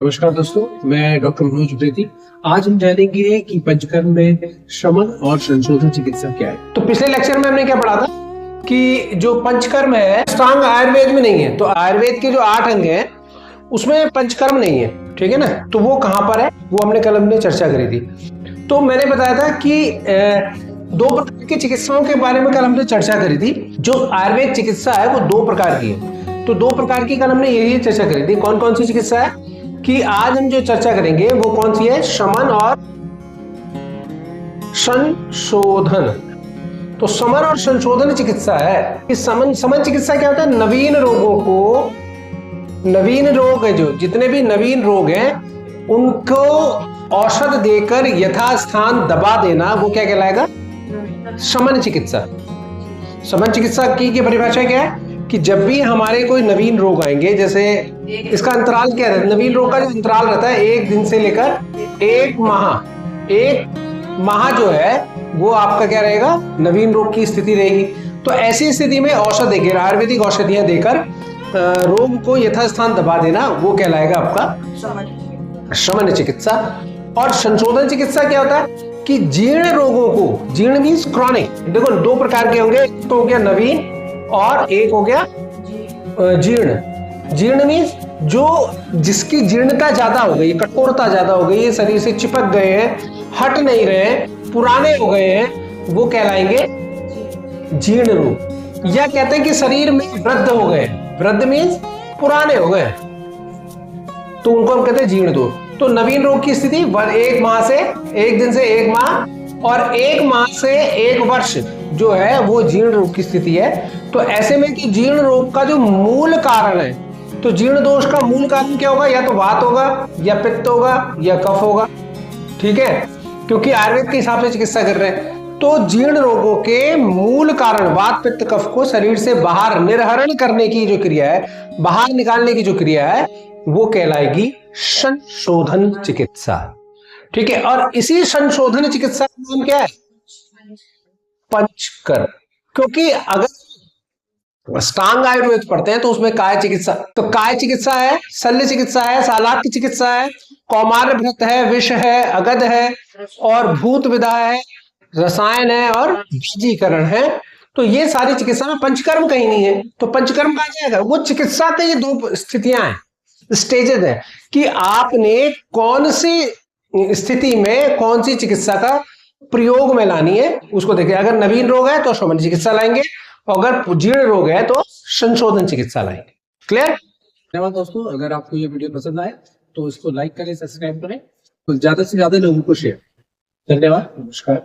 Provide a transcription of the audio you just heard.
नमस्कार दोस्तों, मैं डॉक्टर मनोज उप्रेती। आज हम जानेंगे कि पंचकर्म में शमन और संशोधन चिकित्सा क्या है। तो पिछले लेक्चर में हमने क्या पढ़ा था कि जो पंचकर्म है अष्टांग आयुर्वेद में नहीं है। तो आयुर्वेद के जो 8 अंग हैं उसमें पंचकर्म नहीं है, ठीक है ना। तो वो कहां पर है वो हमने कल हमने चर्चा करी थी। तो मैंने बताया था कि 2 प्रकार की चिकित्साओं के बारे में कल हमने चर्चा करी थी। जो आयुर्वेद चिकित्सा है वो 2 प्रकार की है। तो 2 प्रकार की कल हमने यही चर्चा करी थी। कौन कौन सी चिकित्सा है कि आज हम जो चर्चा करेंगे वो कौन सी है, शमन और संशोधन। तो समन और संशोधन चिकित्सा है कि समन चिकित्सा क्या होता है, नवीन रोगों को, नवीन रोग है जो जितने भी नवीन रोग हैं उनको औषध देकर यथास्थान दबा देना, वो क्या कहलाएगा, शमन चिकित्सा। शमन चिकित्सा की परिभाषा क्या है कि जब भी हमारे कोई नवीन रोग आएंगे, जैसे इसका अंतराल क्या है, नवीन रोग का जो अंतराल रहता है 1 दिन से लेकर 1 माह जो है वो आपका क्या रहेगा, नवीन रोग की स्थिति रहेगी। तो ऐसी स्थिति में औषध देकर, आयुर्वेदिक औषधियां देकर रोग को यथास्थान दबा देना, वो कहलाएगा आपका शमन चिकित्सा। और संशोधन चिकित्सा क्या होता है कि जीर्ण रोगों को, जीर्ण मीन्स क्रॉनिक, देखो 2 प्रकार के होंगे, एक तो हो गया नवीन और एक हो गया जीर्ण। जीर्ण मीन्स जो जिसकी जीर्णता ज्यादा हो गई, कठोरता ज्यादा हो गई, ये शरीर से चिपक गए हैं, हट नहीं रहे, पुराने हो गए हैं, वो कहलाएंगे जीर्ण रोग। या कहते हैं कि शरीर में वृद्ध हो गए, वृद्ध मीन्स पुराने हो गए, तो उनको हम कहते हैं जीर्ण रोग। तो नवीन रोग की स्थिति 1 माह से 1 दिन से 1 माह और 1 माह से 1 वर्ष जो है वो जीर्ण रोग की स्थिति है। तो ऐसे में कि जीर्ण रोग का जो मूल कारण है, तो जीर्ण दोष का मूल कारण क्या होगा, या तो वात होगा, या पित्त होगा, या कफ होगा, ठीक है, क्योंकि आयुर्वेद के हिसाब से चिकित्सा कर रहे हैं। तो जीर्ण रोगों के मूल कारण वात पित्त कफ को शरीर से बाहर निर्हरण करने की जो क्रिया है, बाहर निकालने की जो क्रिया है, वो कहलाएगी संशोधन चिकित्सा, ठीक है। और इसी संशोधन चिकित्सा का नाम क्या है, पंचकर्म। क्योंकि अगर अष्टांग आयुर्वेद पढ़ते हैं तो उसमें काय चिकित्सा, तो काय चिकित्सा है, शल्य चिकित्सा है, शालाक्य चिकित्सा है, कौमार भृत है, विष है, अगध है, और भूत विधा है, रसायन है, और बीजीकरण है। तो ये सारी चिकित्सा में पंचकर्म कहीं नहीं है। तो पंचकर्म कहा जाएगा, वो चिकित्सा के ये 2 स्थितियां हैं, स्टेजेस है कि आपने कौन सी स्थिति में कौन सी चिकित्सा का प्रयोग में लानी है, उसको देखिए। अगर नवीन रोग है तो शमन चिकित्सा लाएंगे, और अगर जीर्ण रोग है तो संशोधन चिकित्सा लाएंगे। क्लियर। धन्यवाद दोस्तों, अगर आपको ये वीडियो पसंद आए तो इसको लाइक करें, सब्सक्राइब करें, तो ज्यादा से ज्यादा लोगों को शेयर। धन्यवाद, नमस्कार।